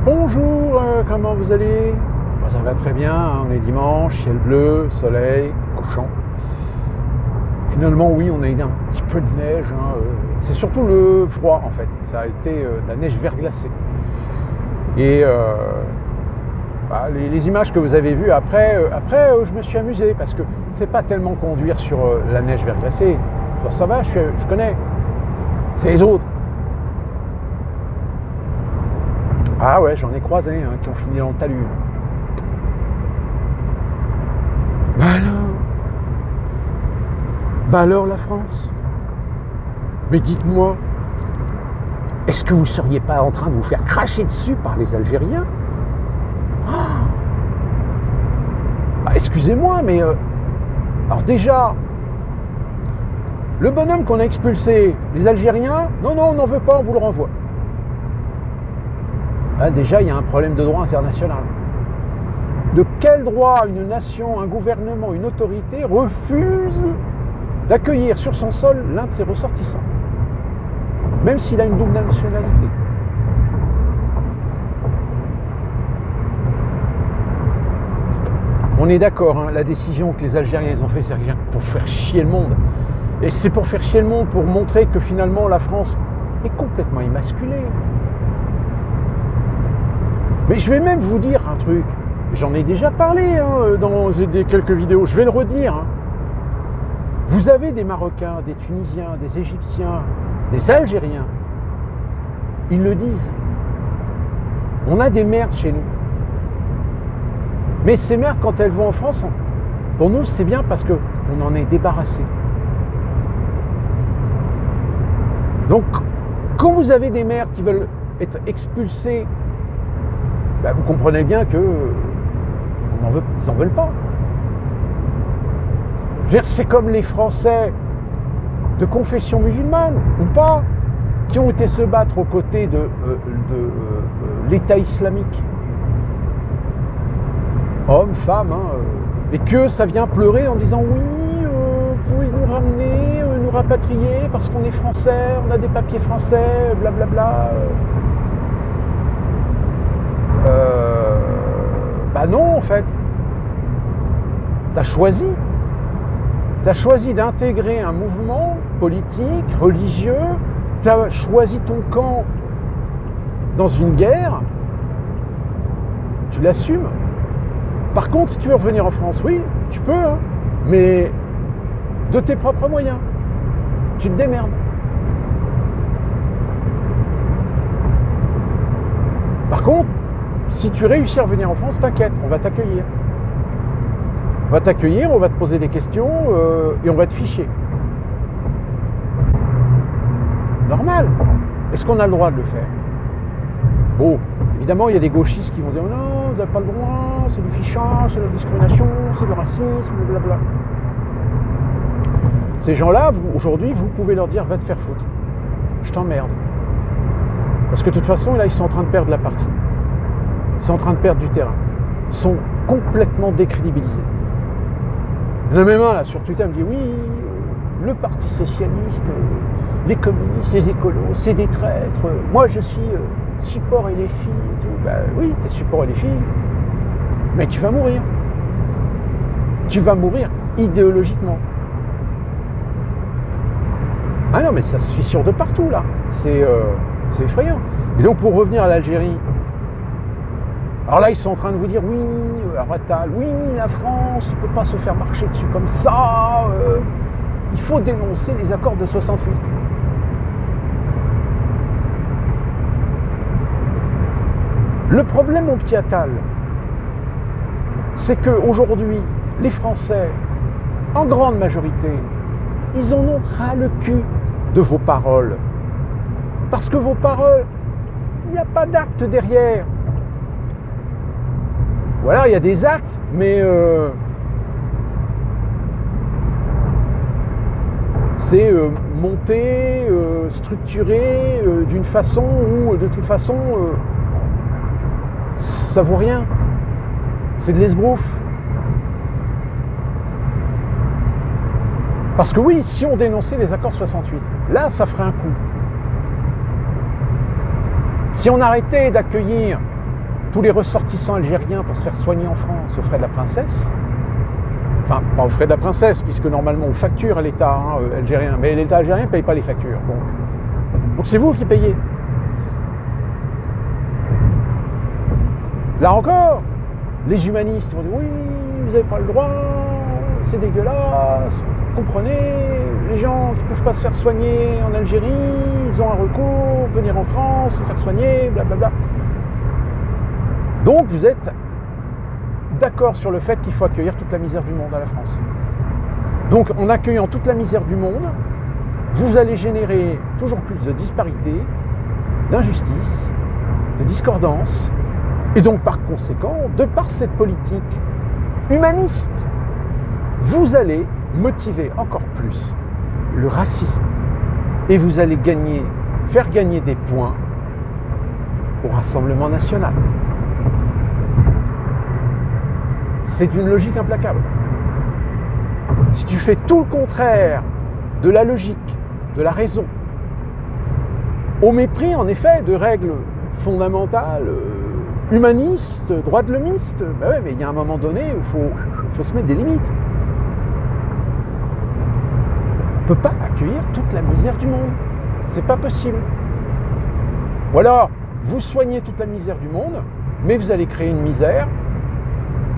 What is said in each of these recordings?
Bonjour, comment vous allez? Moi, ça va très bien, hein, on est dimanche, ciel bleu, soleil, couchant. Finalement, oui, on a eu un petit peu de neige. Hein, c'est surtout le froid, en fait. Ça a été de la neige verglacée. Et les images que vous avez vues après, je me suis amusé parce que c'est pas tellement conduire sur la neige verglacée. Ça va, je connais. C'est les autres. Ah ouais, j'en ai croisé hein, qui ont fini dans le talus. Bah alors la France? Mais dites-moi, est-ce que vous ne seriez pas en train de vous faire cracher dessus par les Algériens? Excusez-moi, mais alors déjà, le bonhomme qu'on a expulsé, les Algériens, non, on n'en veut pas, on vous le renvoie. Là, déjà, il y a un problème de droit international. De quel droit une nation, un gouvernement, une autorité refuse d'accueillir sur son sol l'un de ses ressortissants, même s'il a une double nationalité? On est d'accord, hein, la décision que les Algériens ont fait, c'est rien pour faire chier le monde. Et c'est pour faire chier le monde, pour montrer que finalement la France est complètement émasculée. Mais je vais même vous dire un truc, j'en ai déjà parlé hein, dans quelques vidéos, je vais le redire. Hein. Vous avez des Marocains, des Tunisiens, des Égyptiens, des Algériens, ils le disent. On a des merdes chez nous. Mais ces merdes, quand elles vont en France, pour nous, c'est bien parce qu'on en est débarrassé. Donc, quand vous avez des merdes qui veulent être expulsées, ben vous comprenez bien qu'ils n'en veulent pas. C'est comme les Français de confession musulmane, ou pas, qui ont été se battre aux côtés de l'État islamique. Hommes, femmes, hein, et que ça vient pleurer en disant oui, vous pouvez nous ramener, nous rapatrier parce qu'on est français, on a des papiers français, blablabla. Bah non, en fait. T'as choisi d'intégrer un mouvement politique, religieux, t'as choisi ton camp dans une guerre, tu l'assumes. Par contre, si tu veux revenir en France, oui, tu peux, hein, mais de tes propres moyens. Tu te démerdes. Par contre, si tu réussis à revenir en France, t'inquiète, on va t'accueillir. On va t'accueillir, on va te poser des questions et on va te ficher. Normal. Est-ce qu'on a le droit de le faire? Bon, évidemment, il y a des gauchistes qui vont dire non, vous n'avez pas le droit, c'est du fichage, c'est de la discrimination, c'est du racisme, blablabla. Ces gens-là, aujourd'hui, vous pouvez leur dire va te faire foutre. Je t'emmerde. Parce que de toute façon, là, ils sont en train de perdre la partie. Ils sont en train de perdre du terrain. Ils sont complètement décrédibilisés. Il y en a même un là sur Twitter me dit oui, le Parti Socialiste, les communistes, les écolos, c'est des traîtres. Moi je suis support et les filles et tout. Ben oui, t'es support et les filles, mais tu vas mourir. Tu vas mourir idéologiquement. Ah non, mais ça se fissure de partout là. C'est effrayant. Et donc pour revenir à l'Algérie, alors là, ils sont en train de vous dire, oui, Attal, oui, la France ne peut pas se faire marcher dessus comme ça, il faut dénoncer les accords de 68. Le problème, mon petit Attal, c'est qu'aujourd'hui, les Français, en grande majorité, ils en ont ras le cul de vos paroles. Parce que vos paroles, il n'y a pas d'acte derrière. Ou alors il y a des actes, mais c'est monté, structuré d'une façon où de toute façon ça vaut rien. C'est de l'esbrouf. Parce que oui, si on dénonçait les accords 68, là ça ferait un coup. Si on arrêtait d'accueillir tous les ressortissants algériens pour se faire soigner en France aux frais de la princesse. Enfin, pas aux frais de la princesse, puisque normalement on facture à l'État algérien, mais l'État algérien ne paye pas les factures. Donc c'est vous qui payez. Là encore, les humanistes vont dire oui, vous n'avez pas le droit, c'est dégueulasse, comprenez, les gens qui ne peuvent pas se faire soigner en Algérie, ils ont un recours, venir en France, se faire soigner, blablabla. Donc vous êtes d'accord sur le fait qu'il faut accueillir toute la misère du monde à la France. Donc en accueillant toute la misère du monde, vous allez générer toujours plus de disparités, d'injustice, de discordance, et donc par conséquent, de par cette politique humaniste, vous allez motiver encore plus le racisme et vous allez faire gagner des points au Rassemblement national. C'est une logique implacable. Si tu fais tout le contraire de la logique, de la raison, au mépris en effet de règles fondamentales, humanistes, droits de l'homiste, ben ouais, mais il y a un moment donné où il faut se mettre des limites. On ne peut pas accueillir toute la misère du monde. C'est pas possible. Ou alors, vous soignez toute la misère du monde, mais vous allez créer une misère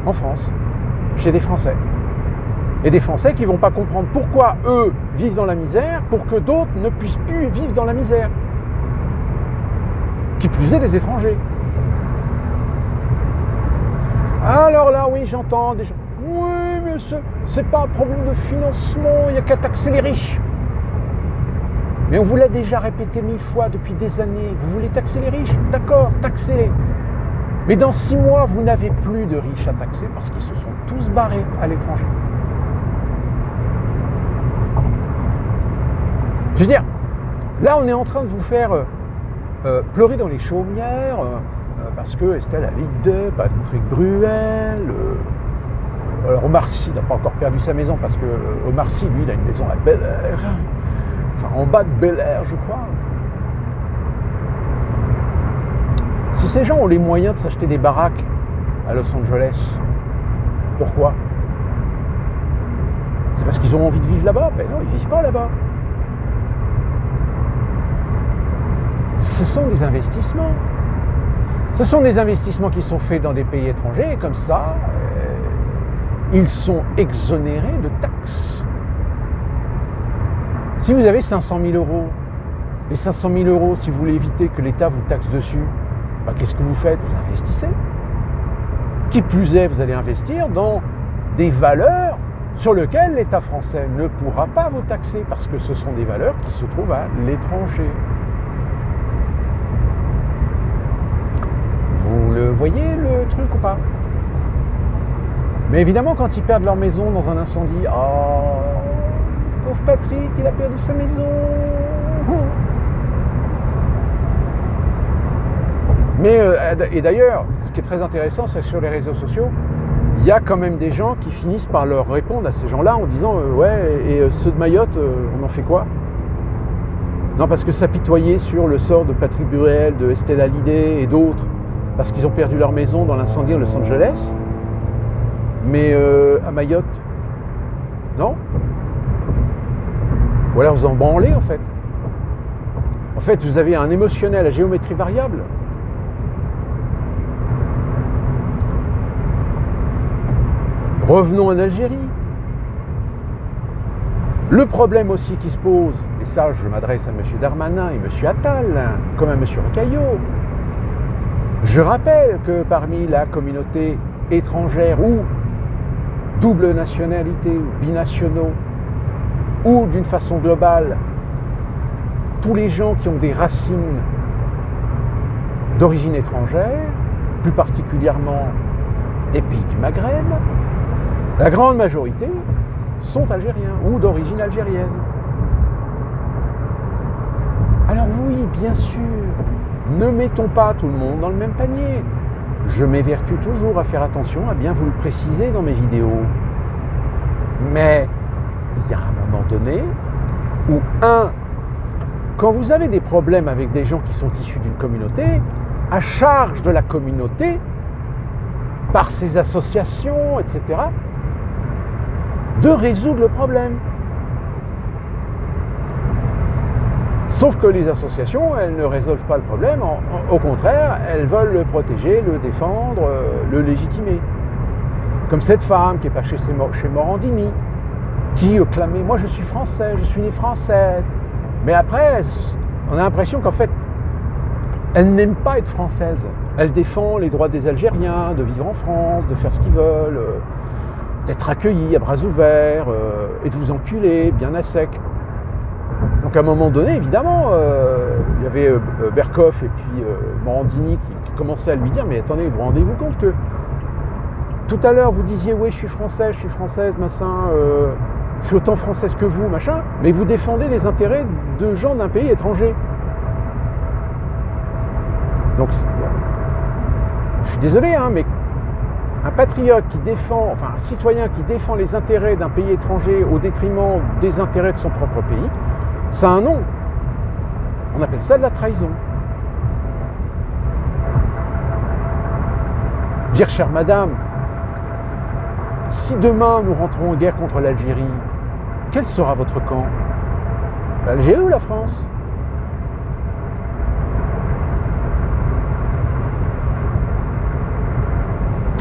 en France, chez des Français. Et des Français qui ne vont pas comprendre pourquoi eux vivent dans la misère pour que d'autres ne puissent plus vivre dans la misère. Qui plus est des étrangers. Alors là, oui, j'entends des gens. Oui, mais c'est pas un problème de financement, il n'y a qu'à taxer les riches. Mais on vous l'a déjà répété 1000 fois depuis des années. Vous voulez taxer les riches? D'accord, taxez-les. Mais dans 6 mois, vous n'avez plus de riches à taxer parce qu'ils se sont tous barrés à l'étranger. Je veux dire, là, on est en train de vous faire pleurer dans les chaumières parce que Estelle Hallyday, Patrick Bruel, Omar Sy n'a pas encore perdu sa maison parce que Omar Sy, lui, il a une maison à Bel Air, enfin en bas de Bel Air, je crois. Si ces gens ont les moyens de s'acheter des baraques à Los Angeles, pourquoi? C'est parce qu'ils ont envie de vivre là-bas? Ben non, ils ne vivent pas là-bas. Ce sont des investissements. Ce sont des investissements qui sont faits dans des pays étrangers et comme ça, ils sont exonérés de taxes. Si vous avez 500 000 euros, les 500 000 euros, si vous voulez éviter que l'État vous taxe dessus, ben qu'est-ce que vous faites? Vous investissez. Qui plus est, vous allez investir dans des valeurs sur lesquelles l'État français ne pourra pas vous taxer parce que ce sont des valeurs qui se trouvent à l'étranger. Vous le voyez le truc ou pas? Mais évidemment, quand ils perdent leur maison dans un incendie, oh, pauvre Patrick, il a perdu sa maison. Mais, et d'ailleurs, ce qui est très intéressant, c'est que sur les réseaux sociaux, il y a quand même des gens qui finissent par leur répondre à ces gens-là en disant ouais, et ceux de Mayotte, on en fait quoi? Non, parce que s'apitoyer sur le sort de Patrick Bruel, de Estelle Hallyday et d'autres, parce qu'ils ont perdu leur maison dans l'incendie à Los Angeles, mais à Mayotte, non? Ou alors vous en branlez en fait. En fait, vous avez un émotionnel à géométrie variable. Revenons en Algérie. Le problème aussi qui se pose, et ça je m'adresse à M. Darmanin et M. Attal, comme à M. Retailleau, je rappelle que parmi la communauté étrangère ou double nationalité ou binationaux, ou d'une façon globale, tous les gens qui ont des racines d'origine étrangère, plus particulièrement des pays du Maghreb, la grande majorité sont algériens ou d'origine algérienne. Alors oui, bien sûr, ne mettons pas tout le monde dans le même panier. Je m'évertue toujours à faire attention, à bien vous le préciser dans mes vidéos. Mais il y a un moment donné où, quand vous avez des problèmes avec des gens qui sont issus d'une communauté, à charge de la communauté, par ces associations, etc., de résoudre le problème. Sauf que les associations, elles ne résolvent pas le problème, au contraire, elles veulent le protéger, le défendre, le légitimer. Comme cette femme qui est passée chez Morandini, qui clamait « Moi je suis français, je suis née française ». Mais après, on a l'impression qu'en fait, elle n'aime pas être française. Elle défend les droits des Algériens, de vivre en France, de faire ce qu'ils veulent, d'être accueillis à bras ouverts, et de vous enculer bien à sec. Donc à un moment donné, évidemment, il y avait Berkoff et puis Morandini qui commençaient à lui dire « Mais attendez, vous rendez-vous compte que tout à l'heure vous disiez « Oui, je suis française, machin, je suis autant française que vous, machin, mais vous défendez les intérêts de gens d'un pays étranger. » Donc, je suis désolé, hein, mais un patriote qui défend, enfin un citoyen qui défend les intérêts d'un pays étranger au détriment des intérêts de son propre pays, ça a un nom. On appelle ça de la trahison. Dire, chère madame, si demain nous rentrons en guerre contre l'Algérie, quel sera votre camp? L'Algérie ou la France?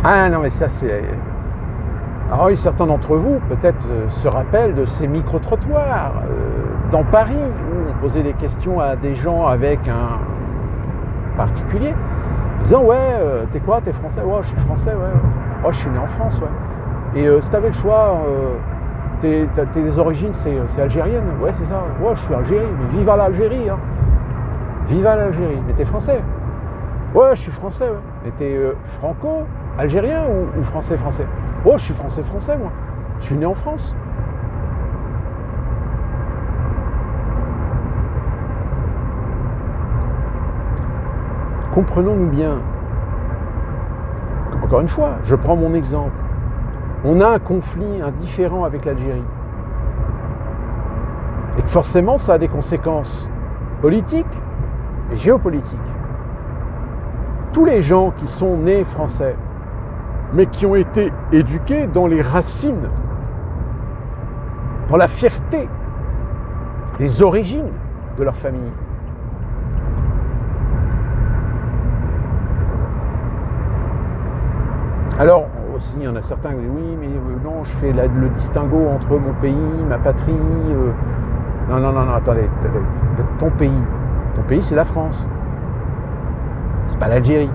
Ah non, mais ça c'est... Alors oui, certains d'entre vous peut-être se rappellent de ces micro-trottoirs dans Paris où on posait des questions à des gens avec un particulier, disant « Ouais, t'es quoi? T'es français? »« Ouais, je suis français, ouais. »« Oh, je suis né en France, ouais. » Et si t'avais le choix, tes origines c'est algérienne? »« Ouais, c'est ça. »« Ouais, je suis Algérie. Mais vive à l'Algérie, hein. Vive à l'Algérie. Mais t'es français? »« Ouais, je suis français, ouais. Mais t'es franco-algérien ou français-français? » « Oh, je suis français, moi. Je suis né en France. » Comprenons-nous bien. Encore une fois, je prends mon exemple. On a un conflit, un différend avec l'Algérie. Et que forcément, ça a des conséquences politiques et géopolitiques. Tous les gens qui sont nés français, mais qui ont été éduqués dans les racines, dans la fierté des origines de leur famille. Alors, aussi, il y en a certains qui disent « Oui, mais non, je fais le distinguo entre mon pays, ma patrie. Non, attendez, ton pays, c'est la France. C'est pas l'Algérie.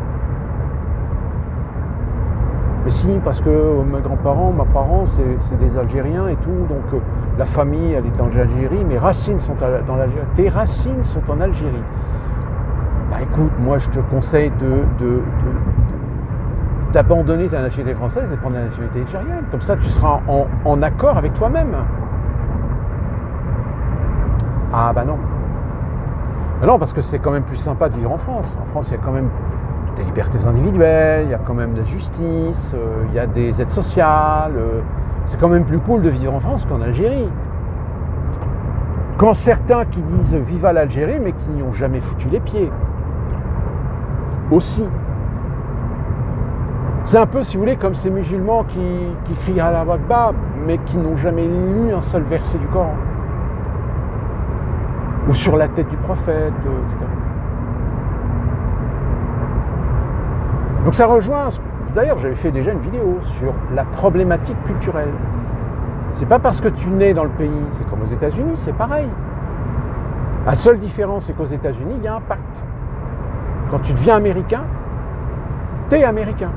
Mais si, parce que mes grands-parents, mes parents, c'est des Algériens et tout, donc la famille, elle est en Algérie, mes racines sont dans l'Algérie. Tes racines sont en Algérie. Bah écoute, moi je te conseille d'abandonner ta nationalité française et de prendre la nationalité algérienne. Comme ça, tu seras en accord avec toi-même. Ah bah non. Bah non, parce que c'est quand même plus sympa de vivre en France. En France, il y a quand même des libertés individuelles, il y a quand même de la justice, il y a des aides sociales. C'est quand même plus cool de vivre en France qu'en Algérie. Quand certains qui disent « Viva l'Algérie », mais qui n'y ont jamais foutu les pieds. Aussi. C'est un peu, si vous voulez, comme ces musulmans qui crient « Allah Akbar », mais qui n'ont jamais lu un seul verset du Coran. Ou sur la tête du prophète, etc. Donc ça rejoint, d'ailleurs j'avais fait déjà une vidéo sur la problématique culturelle. C'est pas parce que tu nais dans le pays, c'est comme aux États-Unis, c'est pareil. La seule différence, c'est qu'aux États-Unis, il y a un pacte. Quand tu deviens américain, t'es américain.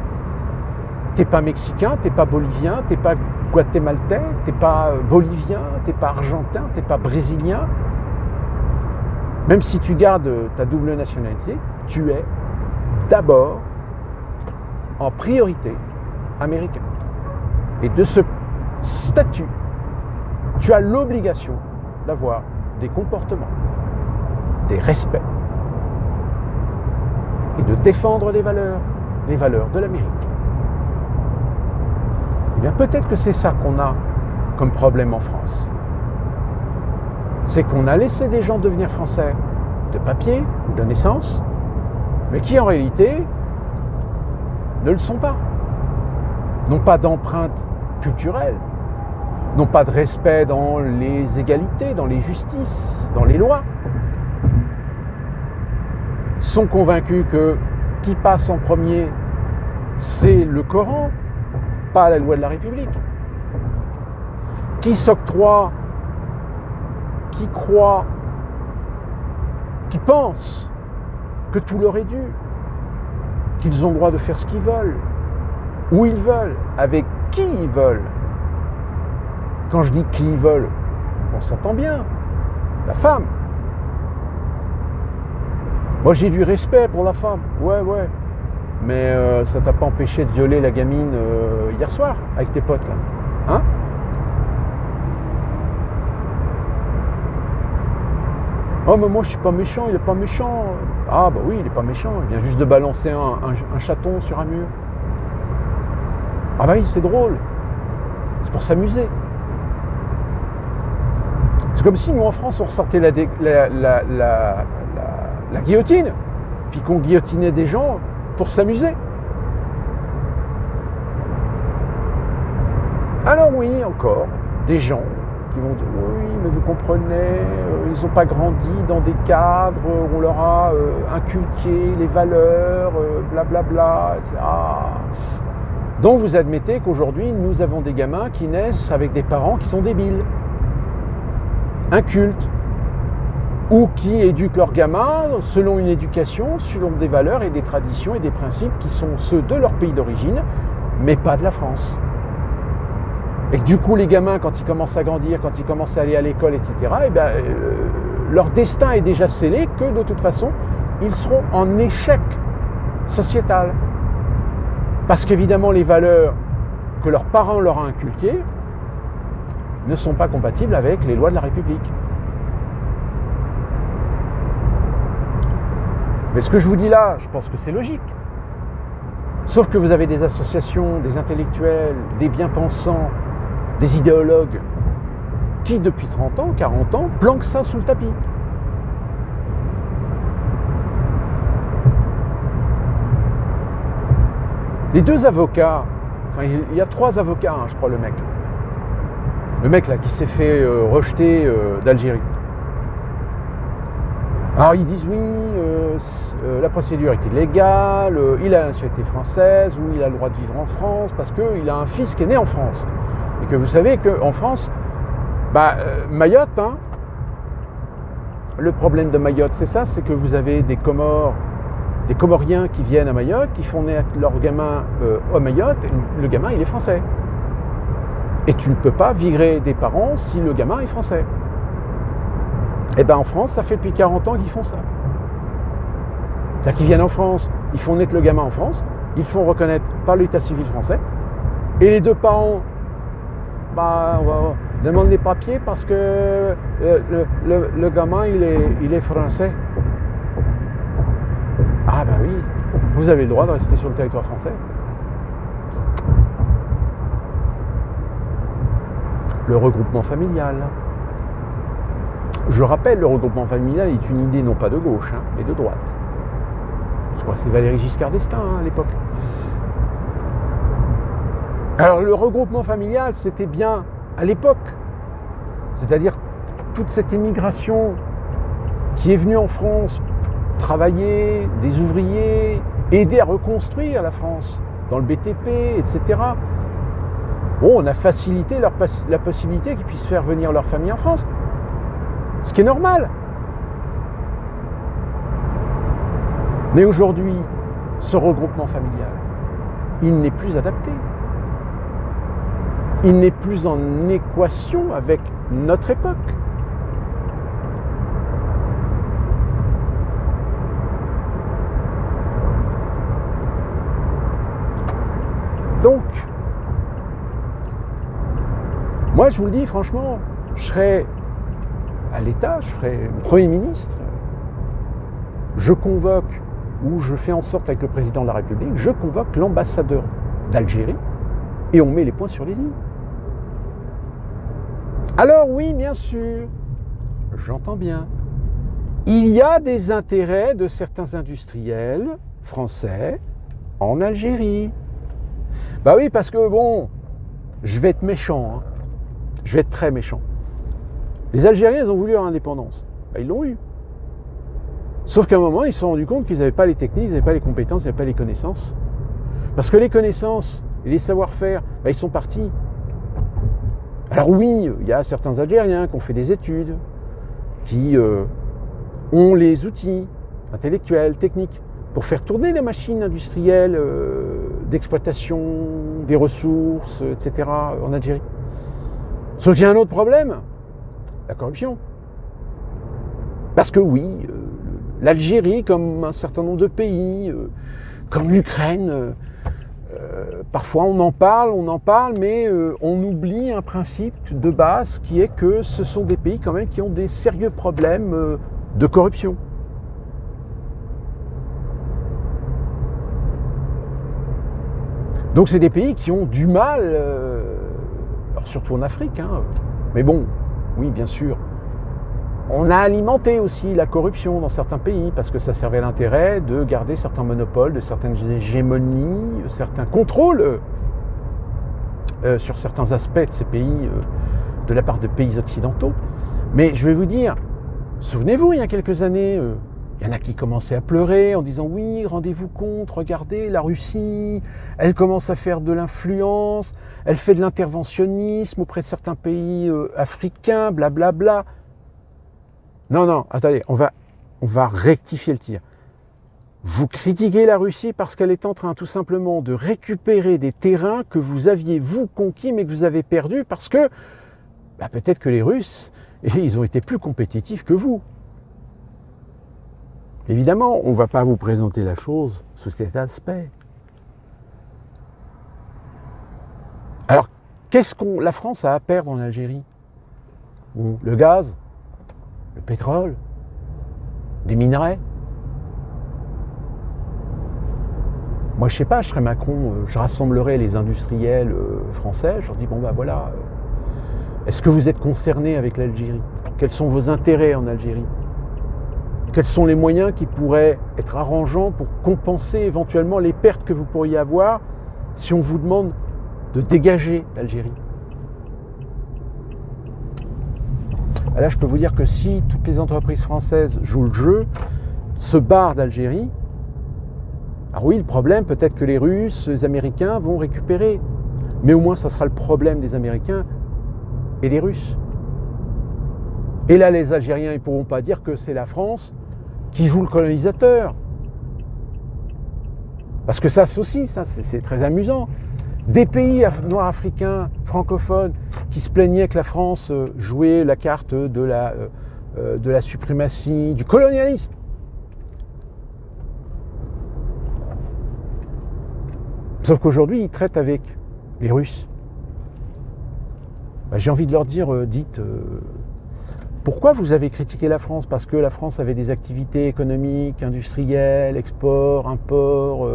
T'es pas mexicain, t'es pas bolivien, t'es pas guatémaltais, t'es pas bolivien, t'es pas argentin, t'es pas brésilien. Même si tu gardes ta double nationalité, tu es d'abord en priorité américain. Et de ce statut, tu as l'obligation d'avoir des comportements, des respects et de défendre les valeurs de l'Amérique. Eh bien, peut-être que c'est ça qu'on a comme problème en France. C'est qu'on a laissé des gens devenir français de papier ou de naissance, mais qui en réalité ne le sont pas. N'ont pas d'empreinte culturelle, n'ont pas de respect dans les égalités, dans les justices, dans les lois. Sont convaincus que qui passe en premier, c'est le Coran, pas la loi de la République. Qui s'octroie, qui croit, qui pense que tout leur est dû, qu'ils ont le droit de faire ce qu'ils veulent, où ils veulent, avec qui ils veulent. Quand je dis qui ils veulent, on s'entend bien, la femme. Moi j'ai du respect pour la femme, ouais, mais ça t'a pas empêché de violer la gamine hier soir avec tes potes là, hein? Oh mais moi je suis pas méchant, il est pas méchant. Ah bah oui, il est pas méchant, il vient juste de balancer un chaton sur un mur. Ah bah oui, c'est drôle, c'est pour s'amuser. C'est comme si nous en France on ressortait la guillotine, puis qu'on guillotinait des gens pour s'amuser. Alors oui, encore, des gens qui vont dire oui, mais vous comprenez, ils n'ont pas grandi dans des cadres où on leur a inculqué les valeurs, blablabla, etc. Donc vous admettez qu'aujourd'hui, nous avons des gamins qui naissent avec des parents qui sont débiles, incultes, ou qui éduquent leurs gamins selon une éducation, selon des valeurs et des traditions et des principes qui sont ceux de leur pays d'origine, mais pas de la France. Et que du coup, les gamins, quand ils commencent à grandir, quand ils commencent à aller à l'école, etc., leur destin est déjà scellé que de toute façon, ils seront en échec sociétal. Parce qu'évidemment, les valeurs que leurs parents leur ont inculquées ne sont pas compatibles avec les lois de la République. Mais ce que je vous dis là, je pense que c'est logique. Sauf que vous avez des associations, des intellectuels, des bien-pensants, des idéologues qui, depuis 30 ans, 40 ans, planquent ça sous le tapis. Les deux avocats, enfin il y a 3 avocats, je crois, le mec. Le mec là qui s'est fait rejeter d'Algérie. Alors ils disent oui, la procédure était légale, il a la nationalité française, ou il a le droit de vivre en France, parce qu'il a un fils qui est né en France. Et que vous savez qu'en France, Mayotte, hein, le problème de Mayotte, c'est ça, c'est que vous avez des Comoriens qui viennent à Mayotte, qui font naître leur gamin à Mayotte, et le gamin il est français. Et tu ne peux pas virer des parents si le gamin est français. Et bien en France, ça fait depuis 40 ans qu'ils font ça. C'est-à-dire qu'ils viennent en France, ils font naître le gamin en France, ils font reconnaître par l'état civil français, et les deux parents, on va demander des papiers parce que le gamin, il est français. Ah bah oui, vous avez le droit de rester sur le territoire français. Le regroupement familial. Je rappelle, le regroupement familial est une idée non pas de gauche, mais de droite. Je crois que c'est Valéry Giscard d'Estaing à l'époque. Alors le regroupement familial, c'était bien à l'époque. C'est-à-dire toute cette émigration qui est venue en France travailler, des ouvriers, aider à reconstruire la France dans le BTP, etc. Bon, on a facilité la possibilité qu'ils puissent faire venir leur famille en France. Ce qui est normal. Mais aujourd'hui, ce regroupement familial, il n'est plus adapté. Il n'est plus en équation avec notre époque. Donc, moi je vous le dis franchement, je serais à l'État, je serais Premier ministre, je convoque, ou je fais en sorte avec le président de la République, je convoque l'ambassadeur d'Algérie et on met les points sur les i. Alors oui, bien sûr, j'entends bien, il y a des intérêts de certains industriels français en Algérie. Bah oui, parce que bon, je vais être méchant, hein. Je vais être très méchant. Les Algériens, ils ont voulu leur indépendance. Bah, ils l'ont eu. Sauf qu'à un moment, ils se sont rendus compte qu'ils n'avaient pas les techniques, ils n'avaient pas les compétences, ils n'avaient pas les connaissances. Parce que les connaissances et les savoir-faire, bah, ils sont partis. Alors oui, il y a certains Algériens qui ont fait des études, qui ont les outils intellectuels, techniques, pour faire tourner les machines industrielles d'exploitation des ressources, etc. en Algérie. Sauf qu'il y a un autre problème, la corruption. Parce que oui, l'Algérie, comme un certain nombre de pays, comme l'Ukraine, parfois on en parle, mais on oublie un principe de base qui est que ce sont des pays quand même qui ont des sérieux problèmes de corruption. Donc c'est des pays qui ont du mal, alors surtout en Afrique, hein, mais bon, oui bien sûr, on a alimenté aussi la corruption dans certains pays parce que ça servait à l'intérêt de garder certains monopoles, de certaines hégémonies, certains contrôles sur certains aspects de ces pays de la part de pays occidentaux. Mais je vais vous dire, souvenez-vous, il y a quelques années, il y en a qui commençaient à pleurer en disant « Oui, rendez-vous compte, regardez, la Russie, elle commence à faire de l'influence, elle fait de l'interventionnisme auprès de certains pays africains, blablabla. » Non, attendez, on va rectifier le tir. Vous critiquez la Russie parce qu'elle est en train tout simplement de récupérer des terrains que vous aviez, vous, conquis, mais que vous avez perdus parce que peut-être que les Russes, ils ont été plus compétitifs que vous. Évidemment, on ne va pas vous présenter la chose sous cet aspect. Alors, qu'est-ce que la France a à perdre en Algérie? Bon, le gaz, le pétrole, des minerais. Moi, je sais pas, je serais Macron, je rassemblerais les industriels français, je leur dis, bon voilà, est-ce que vous êtes concernés avec l'Algérie? Quels sont vos intérêts en Algérie? Quels sont les moyens qui pourraient être arrangeants pour compenser éventuellement les pertes que vous pourriez avoir si on vous demande de dégager l'Algérie? Là, je peux vous dire que si toutes les entreprises françaises jouent le jeu, se barrent d'Algérie, alors oui, le problème, peut-être que les Russes, les Américains vont récupérer. Mais au moins, ça sera le problème des Américains et des Russes. Et là, les Algériens, ils ne pourront pas dire que c'est la France qui joue le colonisateur. Parce que ça aussi, c'est très amusant. Des pays noirs africains, francophones, qui se plaignaient que la France jouait la carte de la suprématie, du colonialisme. Sauf qu'aujourd'hui, ils traitent avec les Russes. J'ai envie de leur dire, dites, pourquoi vous avez critiqué la France? Parce que la France avait des activités économiques, industrielles, export, import,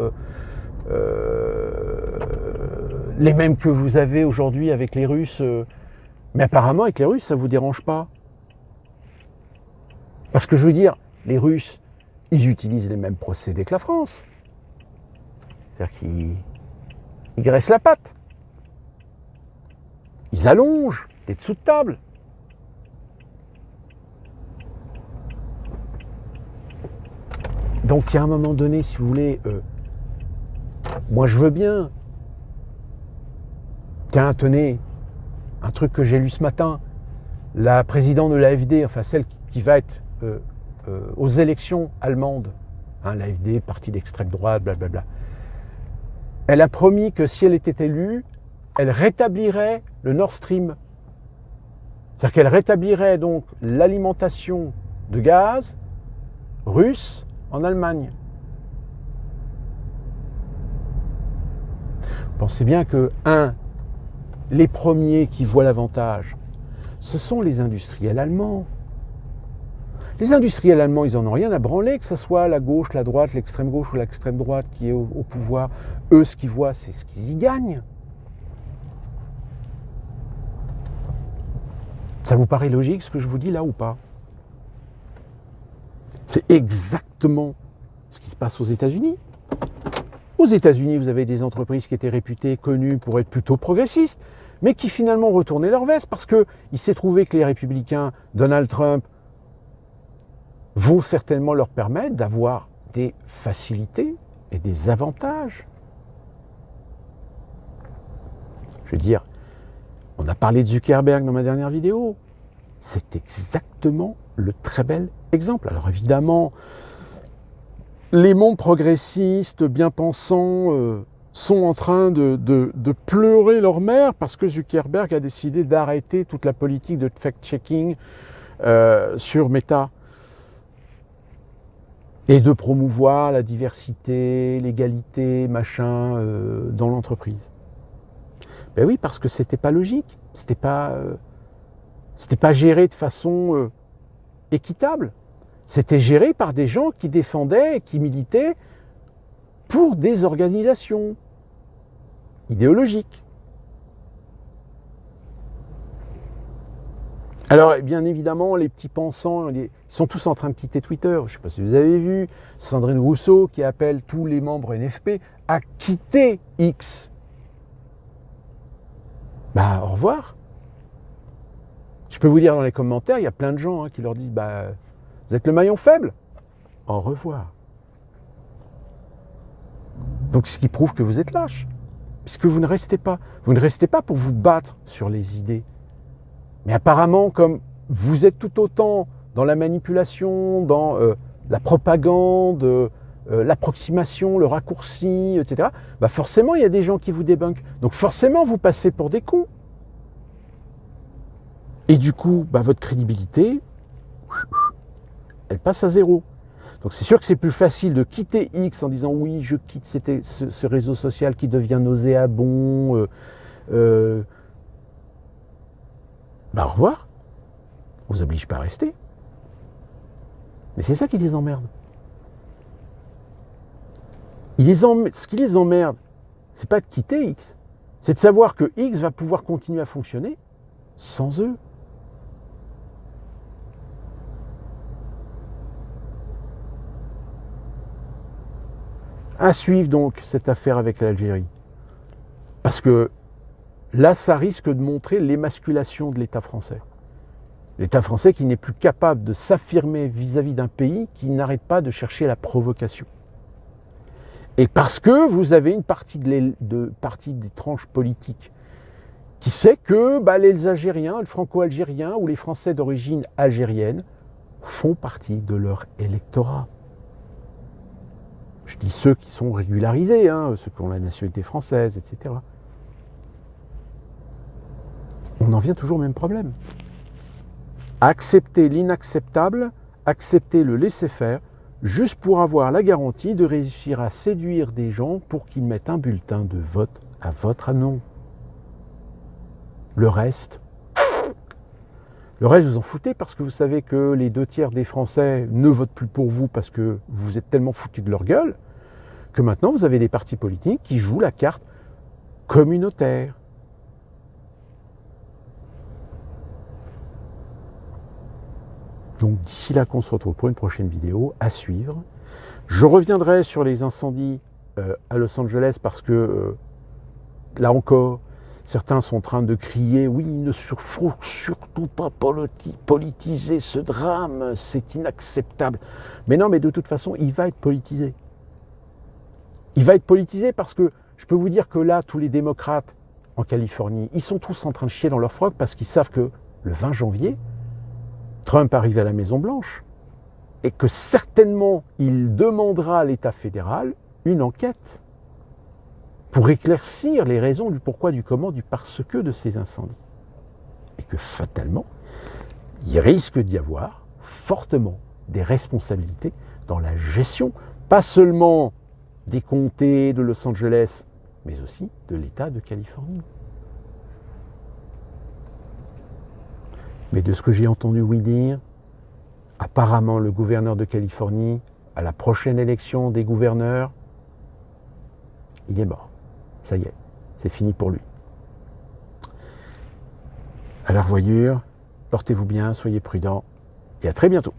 les mêmes que vous avez aujourd'hui avec les Russes. Mais apparemment, avec les Russes, ça ne vous dérange pas. Parce que je veux dire, les Russes, ils utilisent les mêmes procédés que la France. C'est-à-dire qu'ils graissent la pâte. Ils allongent les dessous de table. Donc, il y a un moment donné, si vous voulez, moi je veux bien. Tiens, tenez, un truc que j'ai lu ce matin, la présidente de l'AfD, enfin celle qui va être aux élections allemandes, hein, l'AfD, parti d'extrême droite, blablabla, elle a promis que si elle était élue, elle rétablirait le Nord Stream. C'est-à-dire qu'elle rétablirait donc l'alimentation de gaz russe en Allemagne. Pensez bien que, les premiers qui voient l'avantage, ce sont les industriels allemands. Les industriels allemands, ils n'en ont rien à branler, que ce soit la gauche, la droite, l'extrême gauche ou l'extrême droite qui est au pouvoir. Eux, ce qu'ils voient, c'est ce qu'ils y gagnent. Ça vous paraît logique ce que je vous dis là ou pas? C'est exactement ce qui se passe aux États-Unis. Aux États-Unis, vous avez des entreprises qui étaient réputées, connues pour être plutôt progressistes, mais qui finalement retournaient leur veste parce qu'il s'est trouvé que les républicains, Donald Trump, vont certainement leur permettre d'avoir des facilités et des avantages. Je veux dire, on a parlé de Zuckerberg dans ma dernière vidéo. C'est exactement le très bel exemple. Alors évidemment, les mondes progressistes, bien pensants, sont en train de pleurer leur mère parce que Zuckerberg a décidé d'arrêter toute la politique de fact-checking sur Meta et de promouvoir la diversité, l'égalité, machin, dans l'entreprise. Ben oui, parce que c'était pas logique, c'était pas géré de façon équitable. C'était géré par des gens qui défendaient et qui militaient pour des organisations idéologiques. Alors, bien évidemment, les petits pensants, ils sont tous en train de quitter Twitter. Je ne sais pas si vous avez vu, Sandrine Rousseau qui appelle tous les membres NFP à quitter X. Bah, au revoir. Je peux vous dire dans les commentaires, il y a plein de gens qui leur disent bah, vous êtes le maillon faible. Au revoir. Donc, ce qui prouve que vous êtes lâche. Puisque vous ne restez pas. Vous ne restez pas pour vous battre sur les idées. Mais apparemment, comme vous êtes tout autant dans la manipulation, dans la propagande, l'approximation, le raccourci, etc., bah forcément, il y a des gens qui vous débunkent. Donc forcément, vous passez pour des cons. Et du coup, bah, votre crédibilité, elle passe à zéro. Donc c'est sûr que c'est plus facile de quitter X en disant oui, je quitte ce réseau social qui devient nauséabond. Bah au revoir. On vous oblige pas à rester. Mais c'est ça qui les emmerde. Ce qui les emmerde, c'est pas de quitter X, c'est de savoir que X va pouvoir continuer à fonctionner sans eux. À suivre donc cette affaire avec l'Algérie. Parce que là, ça risque de montrer l'émasculation de l'État français. L'État français qui n'est plus capable de s'affirmer vis-à-vis d'un pays qui n'arrête pas de chercher la provocation. Et parce que vous avez une partie des tranches politiques qui sait que bah, les Algériens, le franco-algérien ou les Français d'origine algérienne font partie de leur électorat. Je dis ceux qui sont régularisés, ceux qui ont la nationalité française, etc. On en vient toujours au même problème. Accepter l'inacceptable, accepter le laisser-faire, juste pour avoir la garantie de réussir à séduire des gens pour qu'ils mettent un bulletin de vote à votre nom. Le reste, vous en foutez parce que vous savez que les 2/3 des Français ne votent plus pour vous parce que vous êtes tellement foutus de leur gueule que maintenant vous avez des partis politiques qui jouent la carte communautaire. Donc d'ici là qu'on se retrouve pour une prochaine vidéo à suivre. Je reviendrai sur les incendies à Los Angeles parce que là encore, certains sont en train de crier « Oui, il ne faut surtout pas politiser ce drame, c'est inacceptable. » Mais non, mais de toute façon, il va être politisé. Il va être politisé parce que je peux vous dire que là, tous les démocrates en Californie, ils sont tous en train de chier dans leur froc parce qu'ils savent que le 20 janvier, Trump arrive à la Maison-Blanche et que certainement il demandera à l'État fédéral une enquête pour éclaircir les raisons du pourquoi, du comment, du parce que de ces incendies. Et que fatalement, il risque d'y avoir fortement des responsabilités dans la gestion, pas seulement des comtés de Los Angeles, mais aussi de l'État de Californie. Mais de ce que j'ai entendu oui dire, apparemment le gouverneur de Californie, à la prochaine élection des gouverneurs, il est mort. Ça y est, c'est fini pour lui. À la revoyure, portez-vous bien, soyez prudents et à très bientôt.